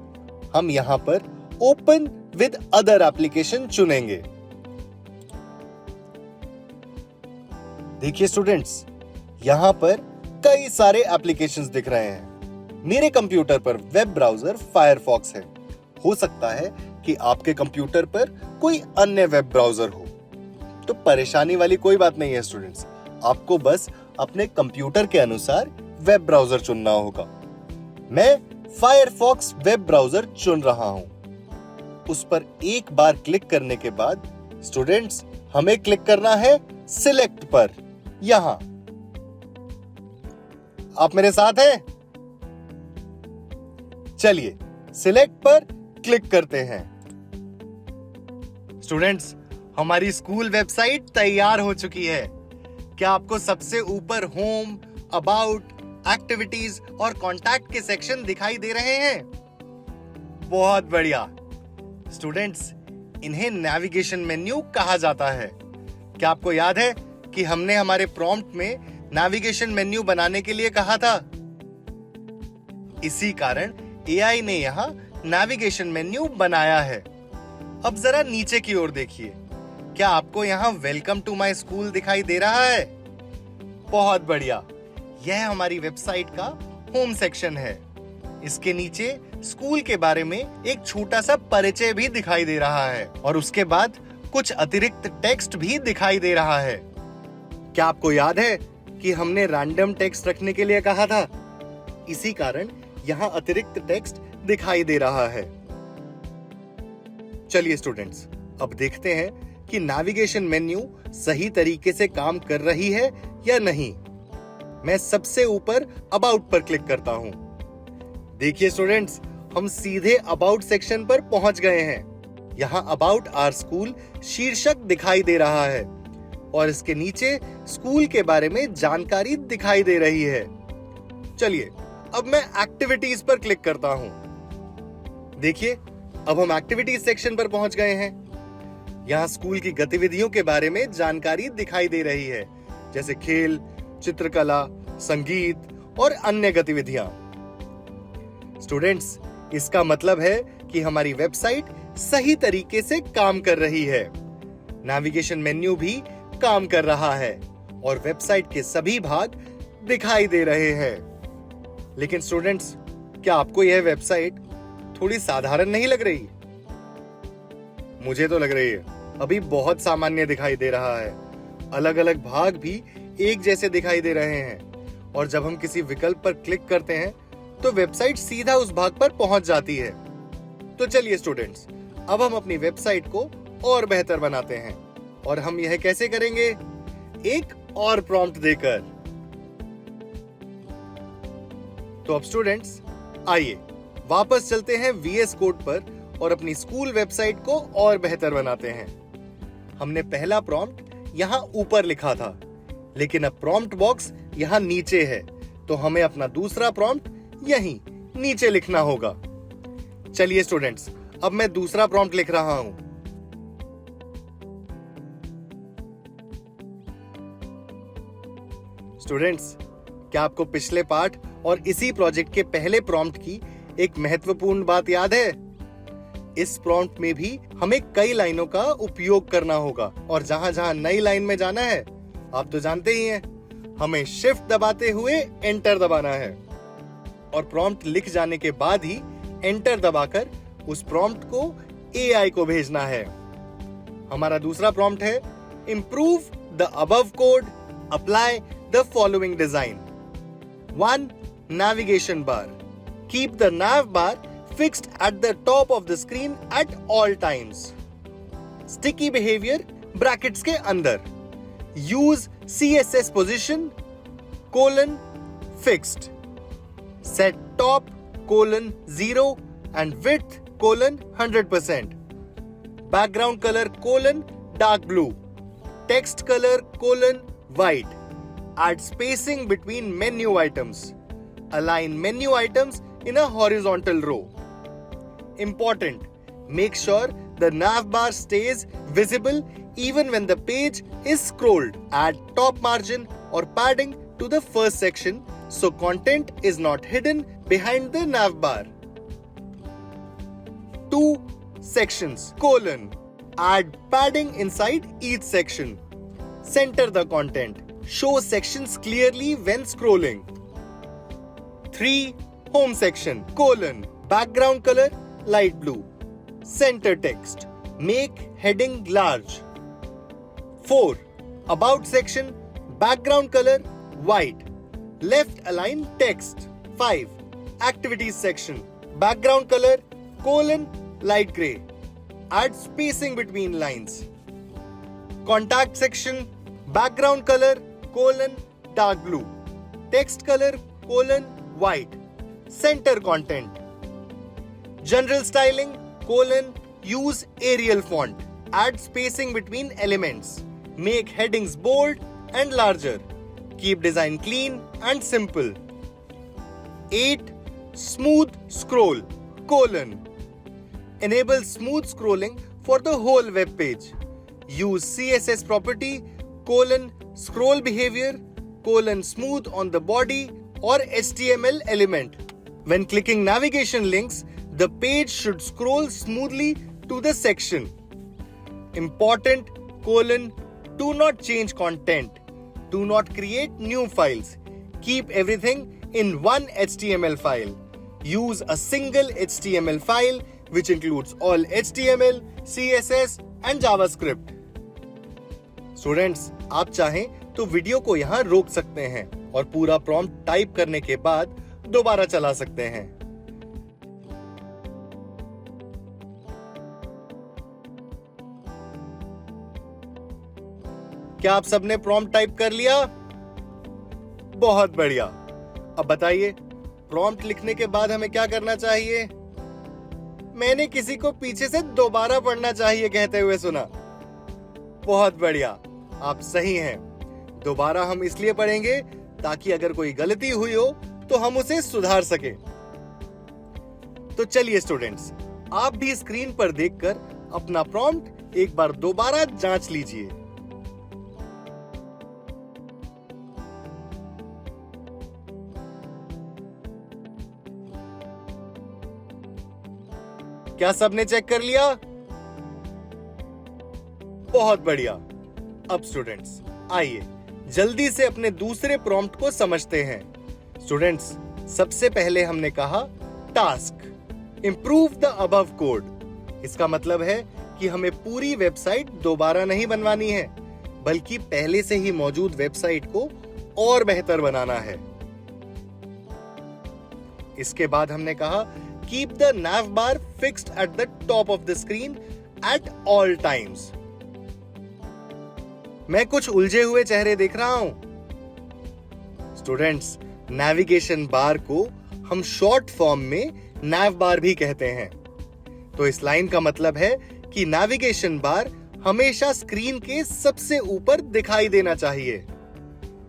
हम यहां पर ओपन विद अदर एप्लीकेशन चुनेंगे। देखिए स्टूडेंट्स, यहां पर कई सारे एप्लीकेशंस दिख रहे हैं। मेरे कंप्यूटर पर वेब ब्राउजर फायरफॉक्स है। हो सकता है कि आपके कंप्यूटर पर कोई अन्य वेब ब्राउजर हो, तो परेशानी वाली कोई बात नहीं है स्टूडेंट्स। आपको बस अपने कंप्यूटर के अनुसार वेब ब्राउजर चुनना होगा। मैं फायरफॉक्स वेब ब्राउजर चुन रहा हूं। उस पर एक बार क्लिक करने के बाद स्टूडेंट्स, हमें क्लिक करना है सिलेक्ट पर। यहां आप मेरे साथ हैं? चलिए सिलेक्ट पर क्लिक करते हैं। स्टूडेंट्स, हमारी स्कूल वेबसाइट तैयार हो चुकी है। क्या आपको सबसे ऊपर होम, अबाउट, एक्टिविटीज और कॉन्टैक्ट के सेक्शन दिखाई दे रहे हैं? बहुत बढ़िया। स्टूडेंट्स, इन्हें नेविगेशन मेन्यू कहा जाता है। क्या आपको याद है कि हमने हमारे प्रॉम्प्ट में नेविगेशन मेन्यू बनाने के लिए कहा था? इसी कारण AI ने यहां नेविगेशन मेन्यू बनाया है। अब जरा नीचे की ओर देखिए। क्या आपको यहां वेलकम टू माय स्कूल दिखाई दे रहा है? बहुत बढ़िया। यह हमारी वेबसाइट का होम सेक्शन है। इसके नीचे स्कूल के बारे में एक छोटा सा परिचय भी दिखाई दे रहा है और उसके बाद कुछ अतिरिक्त टेक्स्ट भी दिखाई दे रहा है। क्या आपको याद है कि हमने रैंडम टेक्स्ट रखने के लिए कहा था? इसी कारण यहां अतिरिक्त टेक्स्ट दिखाई दे रहा है। चलिए स्टूडेंट्स, अब देखते हैं कि नेविगेशन मेन्यू सही तरीके से काम कर रही है या नहीं। मैं सबसे ऊपर अबाउट पर क्लिक करता हूं। देखिए स्टूडेंट्स, हम सीधे अबाउट सेक्शन पर पहुंच गए हैं। यहां अबाउट आवर स्कूल शीर्षक दिखाई दे रहा है और इसके नीचे स्कूल के बारे में जानकारी दिखाई दे रही है। चलिए अब मैं एक्टिविटीज पर क्लिक करता हूं। देखिए, अब हम एक्टिविटीज सेक्शन पर पहुंच गए हैं। यहां स्कूल की गतिविधियों के बारे में जानकारी दिखाई दे रही है, जैसे खेल, चित्रकला, संगीत और अन्य गतिविधियां। स्टूडेंट्स, इसका मतलब है कि हमारी वेबसाइट सही तरीके से काम कर रही है। नेविगेशन मेन्यू भी काम कर रहा है और वेबसाइट के सभी भाग दिखाई दे रहे हैं। लेकिन स्टूडेंट्स, क्या आपको यह वेबसाइट थोड़ी साधारण नहीं लग रही? मुझे तो लग रही है। अभी बहुत सामान्य दिखाई दे रहा है। अलग अलग भाग भी एक जैसे दिखाई दे रहे हैं और जब हम किसी विकल्प पर क्लिक करते हैं तो वेबसाइट सीधा उस भाग पर पहुंच जाती है। तो चलिए स्टूडेंट्स, अब हम अपनी वेबसाइट को और बेहतर बनाते हैं। और हम यह कैसे करेंगे? एक और प्रॉम्प्ट देकर। तो अब स्टूडेंट्स, आइए वापस चलते हैं VS कोड पर और अपनी स्कूल वेबसाइट को और बेहतर बनाते हैं। हमने पहला प्रॉम्प्ट यहां ऊपर लिखा था, लेकिन अब प्रॉम्प्ट बॉक्स यहां नीचे है, तो हमें अपना दूसरा प्रॉम्प्ट यहीं नीचे लिखना होगा। चलिए स्टूडेंट्स, अब मैं दूसरा प्रॉम्प्ट लिख रहा हूं। स्टूडेंट्स, क्या आपको पिछले पार्ट और इसी प्रोजेक्ट के पहले प्रॉम्प्ट की एक महत्वपूर्ण बात याद है? इस प्रॉम्प्ट में भी हमें कई लाइनों का उपयोग करना होगा और जहां जहां नई लाइन में जाना है, आप तो जानते ही हैं, हमें शिफ्ट दबाते हुए एंटर दबाना है और प्रॉम्प्ट लिख जाने के बाद ही एंटर दबाकर उस प्रॉम्प्ट को AI को भेजना है। हमारा दूसरा प्रॉम्प्ट है improve the above code, apply the following design. 1. Navigation bar. Keep the nav bar fixed at the top of the screen at all times. Sticky behavior brackets के अंदर। Use CSS position colon fixed. Set top colon 0 and width colon 100%। Background colour colon dark blue. Text colour colon white. Add spacing between menu items. Align menu items in a horizontal row. Important. Make sure the nav bar stays visible even when the page is scrolled. Add top margin or padding to the first section so content is not hidden behind the nav bar. 2 sections colon. Add padding inside each section. Center the content. Show sections clearly when scrolling. 3. Home section colon. Background color light blue. Center text. Make heading large. 4. About section background color white. Left align text. 5. Activities section. Background color colon light gray. Add spacing between lines. Contact section background color colon dark blue. Text color colon white. Center content. General styling colon use Arial font. Add spacing between elements. Make headings bold and larger. Keep design clean and simple. 8. Smooth scroll colon. Enable smooth scrolling for the whole web page. Use CSS property colon scroll behavior colon smooth on the body or HTML element. When clicking navigation links, the page should scroll smoothly to the section. Important colon do not change content. Do not create new files. Keep everything in one HTML file. Use a single HTML file which includes all HTML, CSS and JavaScript. Students, आप चाहें तो video को यहाँ रोक सकते हैं और पूरा प्रॉम्प्ट टाइप करने के बाद दोबारा चला सकते हैं। क्या आप सबने प्रॉम्प्ट टाइप कर लिया? बहुत बढ़िया। अब बताइए, प्रॉम्प्ट लिखने के बाद हमें क्या करना चाहिए? मैंने किसी को पीछे से दोबारा पढ़ना चाहिए कहते हुए सुना। बहुत बढ़िया, आप सही हैं। दोबारा हम इसलिए पढ़ेंगे ताकि अगर कोई गलती हुई हो तो हम उसे सुधार सके। तो चलिए स्टूडेंट्स, आप भी स्क्रीन पर देखकर अपना प्रॉम्प्ट एक बार दोबारा जांच लीजिए। क्या सबने चेक कर लिया? बहुत बढ़िया। अब स्टूडेंट्स, आइए जल्दी से अपने दूसरे प्रॉम्प्ट को समझते हैं। स्टूडेंट्स, सबसे पहले हमने कहा task improve the above code. इसका मतलब है कि हमें पूरी वेबसाइट दोबारा नहीं बनवानी है, बल्कि पहले से ही मौजूद वेबसाइट को और बेहतर बनाना है। इसके बाद हमने कहा keep the nav bar fixed at the top of the screen at all times. मैं कुछ उलझे हुए चेहरे देख रहा हूं। स्टूडेंट्स, नेविगेशन बार को हम शॉर्ट फॉर्म में nav bar भी कहते हैं। तो इस लाइन का मतलब है कि नेविगेशन बार हमेशा स्क्रीन के सबसे ऊपर दिखाई देना चाहिए।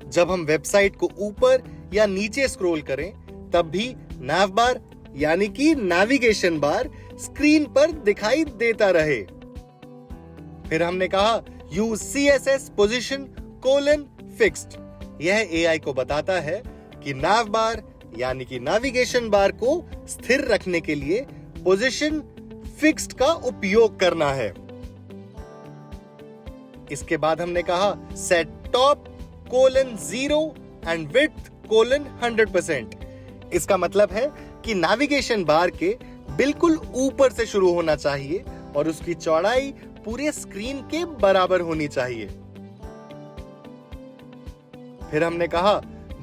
जब हम वेबसाइट को ऊपर या नीचे स्क्रॉल करें, तब भी nav bar यानी कि नेविगेशन बार स्क्रीन पर दिखाई देता रहे। फिर हमने कहा use CSS position colon fixed. यह AI को बताता है कि nav बार यानी कि नेविगेशन बार को स्थिर रखने के लिए पोजीशन फिक्स्ड का उपयोग करना है। इसके बाद हमने कहा set top colon 0 and width colon 100%। इसका मतलब है कि नेविगेशन बार के बिल्कुल ऊपर से शुरू होना चाहिए और उसकी चौड़ाई पूरे स्क्रीन के बराबर होनी चाहिए। फिर हमने कहा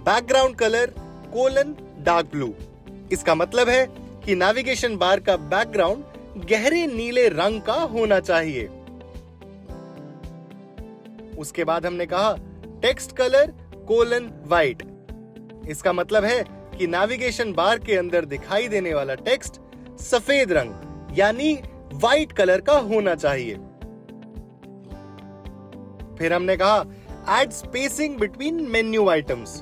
background colour colon dark blue. इसका मतलब है कि नेविगेशन बार का बैकग्राउंड गहरे नीले रंग का होना चाहिए। उसके बाद हमने कहा टेक्स्ट कलर :वाइट। इसका मतलब है कि नेविगेशन बार के अंदर दिखाई देने वाला टेक्स्ट सफेद रंग यानी व्हाइट कलर का होना चाहिए। फिर हमने कहा add spacing between menu items.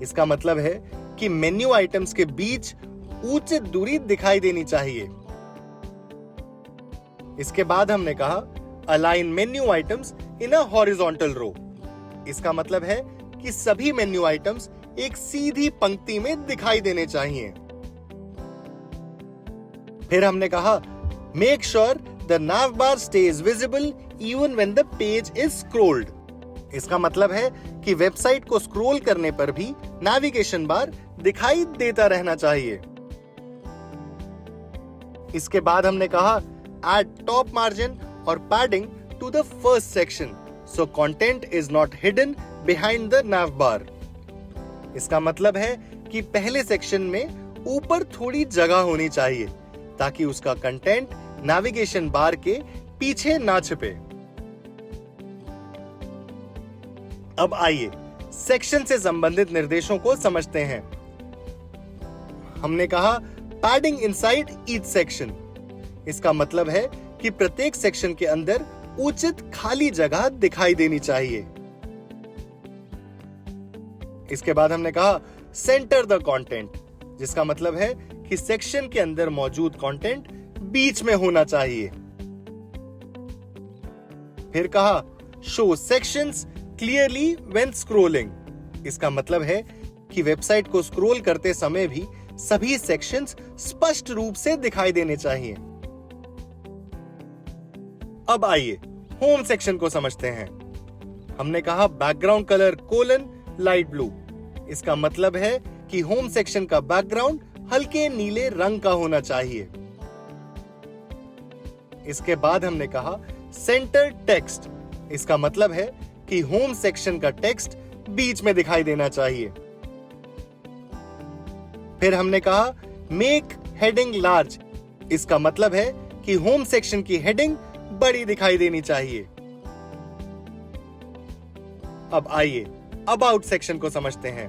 इसका मतलब है कि मेन्यू आइटम्स के बीच उचित दूरी दिखाई देनी चाहिए। इसके बाद हमने कहा align menu items in a horizontal row. इसका मतलब है कि सभी मेन्यू आइटम्स एक सीधी पंक्ति में दिखाई देने चाहिए। फिर हमने कहा make sure the nav bar stays visible even when the page is scrolled। इसका मतलब है कि वेबसाइट को स्क्रॉल करने पर भी नेविगेशन बार दिखाई देता रहना चाहिए। इसके बाद हमने कहा ऐड टॉप मार्जिन और padding to the first section so content is not hidden behind the nav bar। इसका मतलब है कि पहले सेक्शन में ऊपर थोड़ी जगह होनी चाहिए ताकि उसका कंटेंट नेविगेशन बार के पीछे ना छिपे। अब आइए सेक्शन से संबंधित निर्देशों को समझते हैं। हमने कहा पैडिंग इनसाइड ईच सेक्शन। इसका मतलब है कि प्रत्येक सेक्शन के अंदर उचित खाली जगह दिखाई देनी चाहिए। इसके बाद हमने कहा सेंटर द कंटेंट, जिसका मतलब है कि सेक्शन के अंदर मौजूद कंटेंट बीच में होना चाहिए। फिर कहा show sections clearly when scrolling. इसका मतलब है कि वेबसाइट को स्क्रॉल करते समय भी सभी सेक्शंस स्पष्ट रूप से दिखाई देने चाहिए। अब आइए होम सेक्शन को समझते हैं। हमने कहा बैकग्राउंड कलर :लाइट ब्लू। इसका मतलब है कि होम सेक्शन का बैकग्राउंड हल्के नीले रंग का होना चाहिए। इसके बाद हमने कहा सेंटर टेक्स्ट। इसका मतलब है कि होम सेक्शन का टेक्स्ट बीच में दिखाई देना चाहिए। फिर हमने कहा मेक हेडिंग लार्ज। इसका मतलब है कि होम सेक्शन की हेडिंग बड़ी दिखाई देनी चाहिए। अब आइए अबाउट सेक्शन को समझते हैं।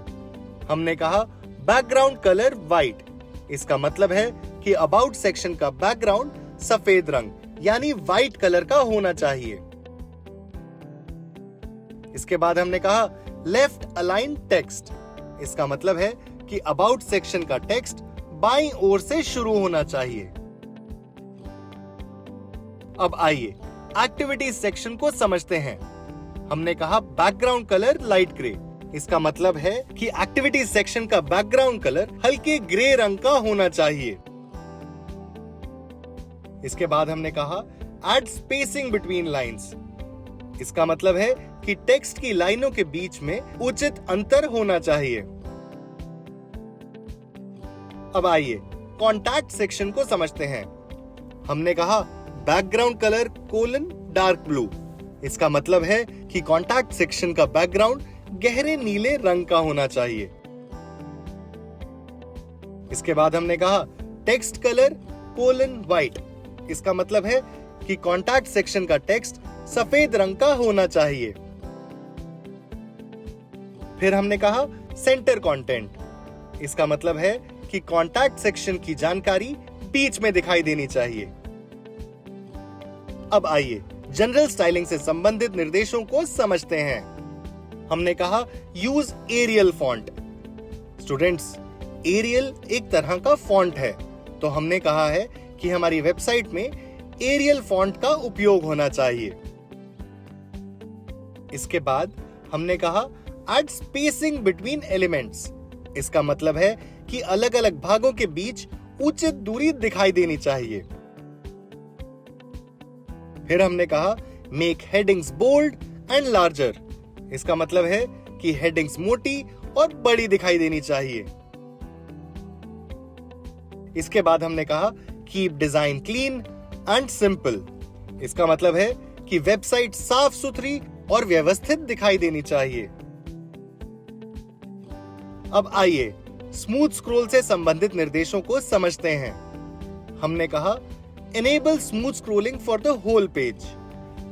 हमने कहा बैकग्राउंड कलर व्हाइट। इसका मतलब है कि अबाउट सेक्शन का बैकग्राउंड सफेद रंग यानी व्हाइट कलर का होना चाहिए। इसके बाद हमने कहा लेफ्ट अलाइन टेक्स्ट। इसका मतलब है कि अबाउट सेक्शन का टेक्स्ट बाईं ओर से शुरू होना चाहिए। अब आइए एक्टिविटीज सेक्शन को समझते हैं। हमने कहा बैकग्राउंड कलर लाइट ग्रे। इसका मतलब है कि एक्टिविटीज सेक्शन का बैकग्राउंड कलर हल्के ग्रे रंग का होना चाहिए। इसके बाद हमने कहा ऐड स्पेसिंग बिटवीन लाइंस। इसका मतलब है कि टेक्स्ट की लाइनों के बीच में उचित अंतर होना चाहिए। अब आइए कॉन्टैक्ट सेक्शन को समझते हैं। हमने कहा बैकग्राउंड कलर :डार्क ब्लू। इसका मतलब है कि कॉन्टैक्ट सेक्शन का बैकग्राउंड गहरे नीले रंग का होना चाहिए। इसके बाद हमने कहा टेक्स्ट कलर :व्हाइट। इसका मतलब है कि कॉन्टैक्ट सेक्शन का टेक्स्ट सफेद रंग का होना चाहिए। फिर हमने कहा सेंटर कंटेंट। इसका मतलब है कि कॉन्टैक्ट सेक्शन की जानकारी बीच में दिखाई देनी चाहिए। अब आइए जनरल स्टाइलिंग से संबंधित निर्देशों को समझते हैं। हमने कहा use Arial font. Students, Arial एक तरह का फॉन्ट है, तो हमने कहा है कि हमारी वेबसाइट में एरियल फॉन्ट का उपयोग होना चाहिए। इसके बाद हमने कहा ऐड स्पेसिंग बिटवीन एलिमेंट्स। इसका मतलब है कि अलग अलग भागों के बीच उचित दूरी दिखाई देनी चाहिए। फिर हमने कहा make headings bold and larger. इसका मतलब है कि हेडिंग्स मोटी और बड़ी दिखाई देनी चाहिए। इसके बाद हमने कहा keep design clean and simple. इसका मतलब है कि वेबसाइट साफ सुथरी और व्यवस्थित दिखाई देनी चाहिए। अब आइए स्मूथ स्क्रॉल से संबंधित निर्देशों को समझते हैं। हमने कहा enable smooth scrolling for the whole page.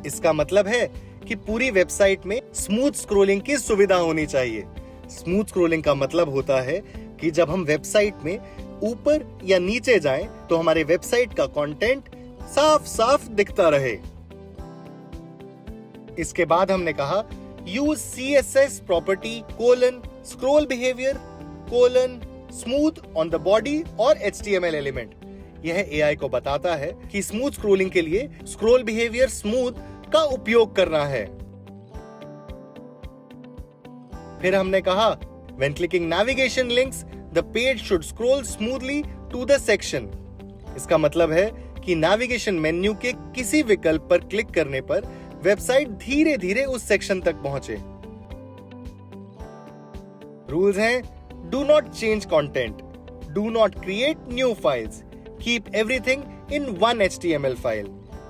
इसका मतलब है कि पूरी वेबसाइट में स्मूथ स्क्रॉलिंग की सुविधा होनी चाहिए। स्मूथ स्क्रॉलिंग का मतलब होता है कि जब हम वेबसाइट में ऊपर या नीचे जाएं तो हमारे वेबसाइट का कंटेंट साफ साफ दिखता रहे। इसके बाद हमने कहा use CSS property scroll behaviour smooth on the body और HTML एलिमेंट। यह AI को बताता है कि स्मूथ स्क्रॉलिंग के लिए स्क्रॉल बिहेवियर स्मूथ का उपयोग करना है। फिर हमने कहा when clicking navigation links the page should scroll smoothly to the section। इसका मतलब है कि नेविगेशन मेन्यू के किसी विकल्प पर क्लिक करने पर वेबसाइट धीरे धीरे उस सेक्शन तक पहुंचे। रूल्स हैं do not change content, do not create new files, keep everything in one HTML file,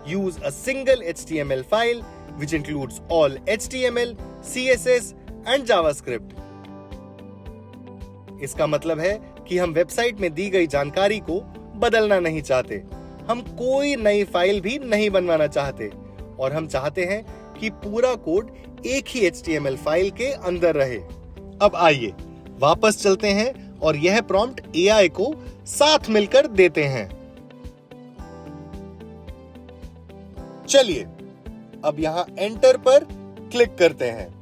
use a single HTML file which includes all HTML, CSS and JavaScript। इसका मतलब है कि हम वेबसाइट में दी गई जानकारी को बदलना नहीं चाहते, हम कोई नई फाइल भी नहीं बनवाना चाहते और हम चाहते हैं कि पूरा कोड एक ही HTML फाइल के अंदर रहे। अब आइए वापस चलते हैं और यह प्रॉम्प्ट AI को साथ मिलकर देते हैं। चलिए अब यहां एंटर पर क्लिक करते हैं।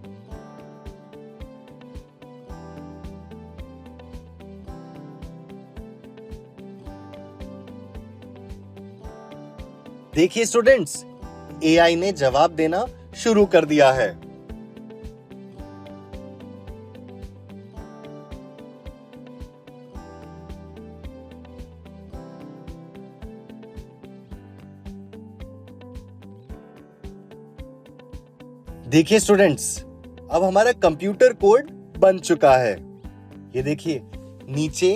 देखिए स्टूडेंट्स, AI ने जवाब देना शुरू कर दिया है। देखिए स्टूडेंट्स, अब हमारा कंप्यूटर कोड बन चुका है। ये देखिए नीचे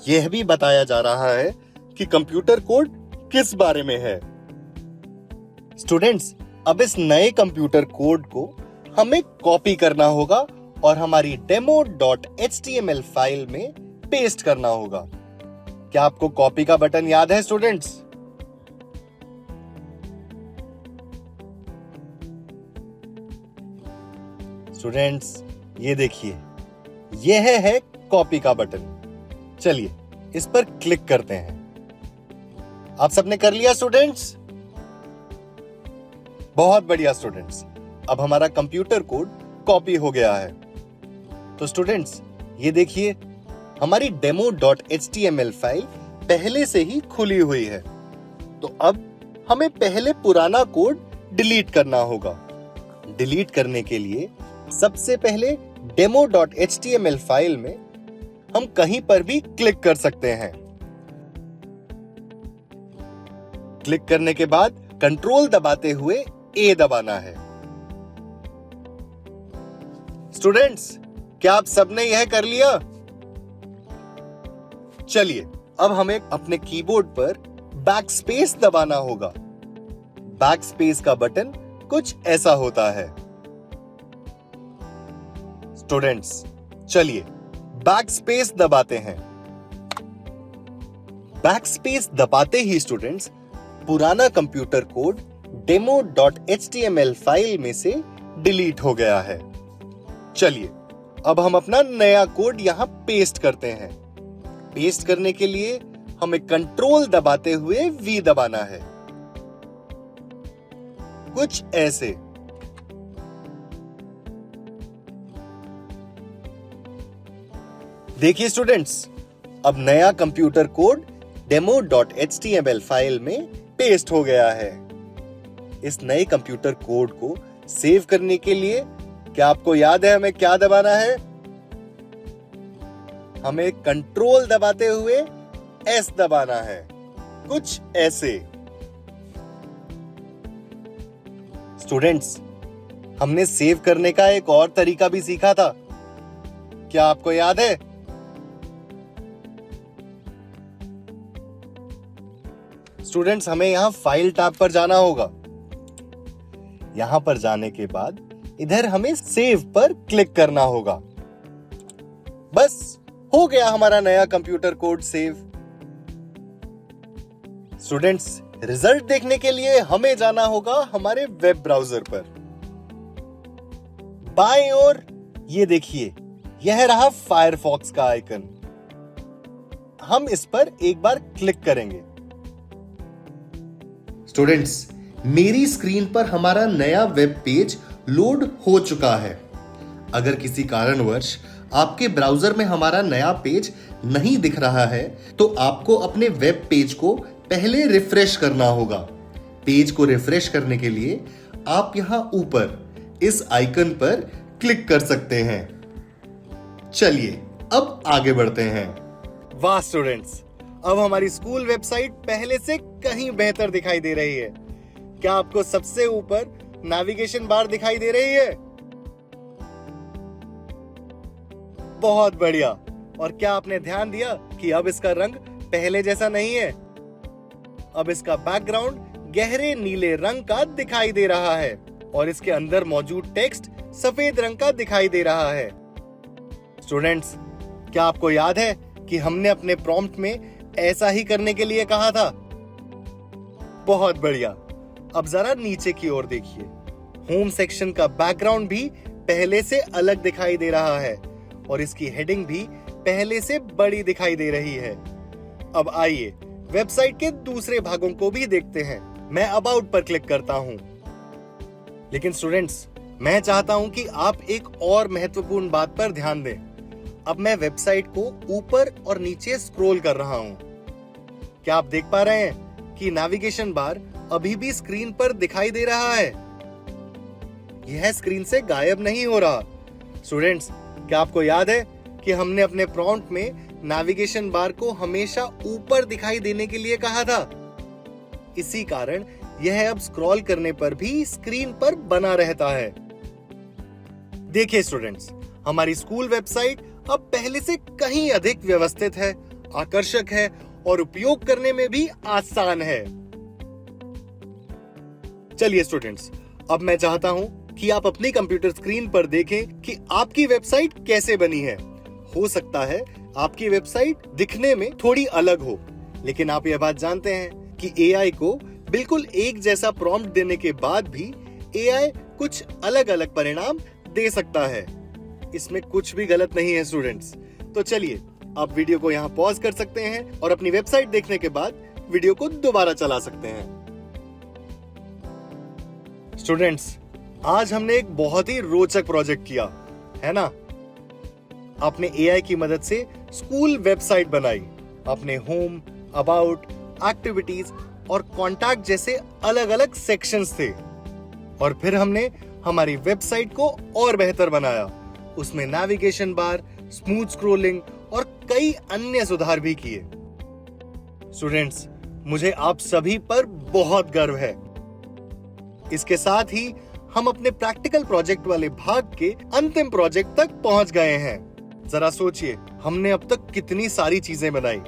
यह भी बताया जा रहा है कि कंप्यूटर कोड किस बारे में है। स्टूडेंट्स, अब इस नए कंप्यूटर कोड को हमें कॉपी करना होगा और हमारी demo.html फाइल में पेस्ट करना होगा। क्या आपको कॉपी का बटन याद है स्टूडेंट्स? स्टूडेंट्स, ये देखिए यह है कॉपी का बटन। चलिए इस पर क्लिक करते हैं। आप सबने कर लिया स्टूडेंट्स? बहुत बढ़िया स्टूडेंट्स, अब हमारा कंप्यूटर कोड कॉपी हो गया है। तो स्टूडेंट्स, ये देखिए हमारी demo.html फाइल पहले से ही खुली हुई है। तो अब हमें पहले पुराना कोड डिलीट करना होगा। डिलीट करने के लिए सबसे पहले demo.html फाइल में हम कहीं पर भी क्लिक कर सकते हैं। क्लिक करने के बाद कंट्रोल दबाते हुए A दबाना है। स्टूडेंट्स, क्या आप सबने यह कर लिया? चलिए अब हमें अपने कीबोर्ड पर बैकस्पेस दबाना होगा। बैकस्पेस का बटन कुछ ऐसा होता है। स्टूडेंट्स, चलिए बैकस्पेस दबाते हैं। बैकस्पेस दबाते ही स्टूडेंट्स पुराना कंप्यूटर कोड demo.html फाइल में से डिलीट हो गया है। चलिए अब हम अपना नया कोड यहां पेस्ट करते हैं। पेस्ट करने के लिए हमें कंट्रोल दबाते हुए V दबाना है, कुछ ऐसे। देखिए स्टूडेंट्स, अब नया कंप्यूटर कोड demo.html फाइल में पेस्ट हो गया है। इस नए कंप्यूटर कोड को सेव करने के लिए क्या आपको याद है हमें क्या दबाना है? हमें कंट्रोल दबाते हुए S दबाना है, कुछ ऐसे। स्टूडेंट्स, हमने सेव करने का एक और तरीका भी सीखा था, क्या आपको याद है? स्टूडेंट्स, हमें यहां फाइल टैब पर जाना होगा। यहां पर जाने के बाद इधर हमें सेव पर क्लिक करना होगा। बस हो गया हमारा नया computer code save. Students, result देखने के लिए हमें जाना होगा हमारे वेब ब्राउज़र पर। बाएं ओर ये देखिए, यह रहा फायरफॉक्स का आइकन। हम इस पर एक बार क्लिक करेंगे। स्टूडेंट्स, मेरी स्क्रीन पर हमारा नया वेब पेज लोड हो चुका है। अगर किसी कारणवश आपके ब्राउज़र में हमारा नया पेज नहीं दिख रहा है, तो आपको अपने वेब पेज को पहले रिफ्रेश करना होगा। पेज को रिफ्रेश करने के लिए आप यहां ऊपर इस आइकन पर क्लिक कर सकते हैं। चलिए अब आगे बढ़ते हैं। वाह स्टूडेंट्स, अब हमारी स्कूल वेबसाइट पहले से कहीं बेहतर दिखाई दे रही है। क्या आपको सबसे ऊपर नेविगेशन बार दिखाई दे रही है? बहुत बढ़िया। और क्या आपने ध्यान दिया कि अब इसका रंग पहले जैसा नहीं है? अब इसका बैकग्राउंड गहरे नीले रंग का दिखाई दे रहा है और इसके अंदर मौजूद टेक्स्ट सफेद रंग का दिखाई दे रहा है। स्टूडेंट्स, क्या आपको याद है कि हमने अपने प्रॉम्प्ट में ऐसा ही करने के लिए कहा था? बहुत बढ़िया। अब जरा नीचे की ओर देखिए। होम सेक्शन का बैकग्राउंड भी पहले से अलग दिखाई दे रहा है और इसकी हेडिंग भी पहले से बड़ी दिखाई दे रही है। अब आइए वेबसाइट के दूसरे भागों को भी देखते हैं। मैं अबाउट पर क्लिक करता हूं। लेकिन स्टूडेंट्स, मैं चाहता हूं कि आप एक और महत्वपूर्ण बात पर ध्यान दें। अब मैं वेबसाइट को ऊपर और नीचे स्क्रॉल कर रहा हूं। क्या आप देख पा रहे हैं कि नेविगेशन बार अभी भी स्क्रीन पर दिखाई दे रहा है? यह स्क्रीन से गायब नहीं हो रहा। स्टूडेंट्स, क्या आपको याद है कि हमने अपने प्रॉम्प्ट में नेविगेशन बार को हमेशा ऊपर दिखाई देने के लिए कहा था? इसी कारण यह अब स्क्रॉल करने पर भी स्क्रीन पर बना रहता है। देखिए स्टूडेंट्स, हमारी स्कूल वेबसाइट अब पहले से कहीं अधिक व्यवस्थित है, आकर्षक है और उपयोग करने में भी आसान है। चलिए स्टूडेंट्स, अब मैं चाहता हूं कि आप अपनी कंप्यूटर स्क्रीन पर देखें कि आपकी वेबसाइट कैसे बनी है। हो सकता है आपकी वेबसाइट दिखने में थोड़ी अलग हो, लेकिन आप यह बात जानते हैं कि एआई को बिल्कुल एक जैसा प्रॉम्प्ट देने के बाद भी एआई कुछ अलग अलग परिणाम दे सकता है। इसमें कुछ भी गलत नहीं है स्टूडेंट्स। तो चलिए आप वीडियो को यहाँ पॉज कर सकते हैं और अपनी वेबसाइट देखने के बाद वीडियो को दोबारा चला सकते हैं। स्टूडेंट्स, आज हमने एक बहुत ही रोचक प्रोजेक्ट किया, है ना? आपने एआई की मदद से स्कूल वेबसाइट बनाई। आपने होम, अबाउट, एक्टिविटीज और कॉन्टैक्ट जैसे अलग अलग सेक्शंस थे और फिर हमने हमारी वेबसाइट को और बेहतर बनाया। उसमें नेविगेशन बार, स्मूथ स्क्रॉलिंग और कई अन्य सुधार भी किए। स्टूडेंट्स, मुझे आप सभी पर बहुत गर्व है। इसके साथ ही हम अपने प्रैक्टिकल प्रोजेक्ट वाले भाग के अंतिम प्रोजेक्ट तक पहुंच गए हैं। जरा सोचिए, हमने अब तक कितनी सारी चीजें बनाई।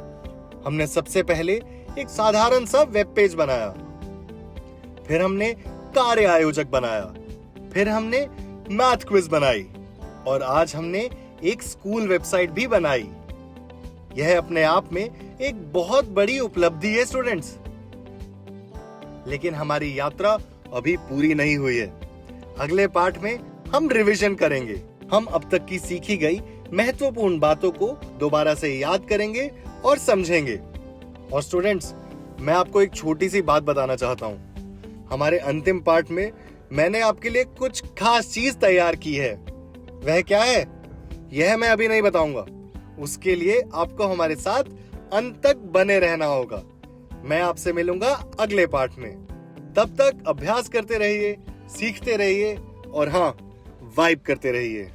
हमने सबसे पहले एक साधारण सा वेब पेज बनाया, फिर हमने कार्य आयोजक बनाया, फिर हमने मैथ क्विज बनाई और आज हमने एक स्कूल वेबसाइट भी बनाई। यह अपने आप में एक बहुत बड़ी उपलब्धि है स्टूडेंट्स। लेकिन हमारी यात्रा अभी पूरी नहीं हुई है। अगले पार्ट में हम रिवीजन करेंगे। हम अब तक की सीखी गई महत्वपूर्ण बातों को दोबारा से याद करेंगे और समझेंगे। और स्टूडेंट्स, मैं आपको एक छोटी सी बात बताना चाहता हूँ। हमारे अंतिम पार्ट में मैंने आपके लिए कुछ खास चीज तैयार की है। वह क्या है, यह मैं अभी नहीं बताऊंगा। उसके लिए आपको हमारे साथ अंत तक बने रहना होगा। मैं आपसे मिलूंगा अगले पार्ट में। तब तक अभ्यास करते रहिए, सीखते रहिए और हाँ, वाइब करते रहिए।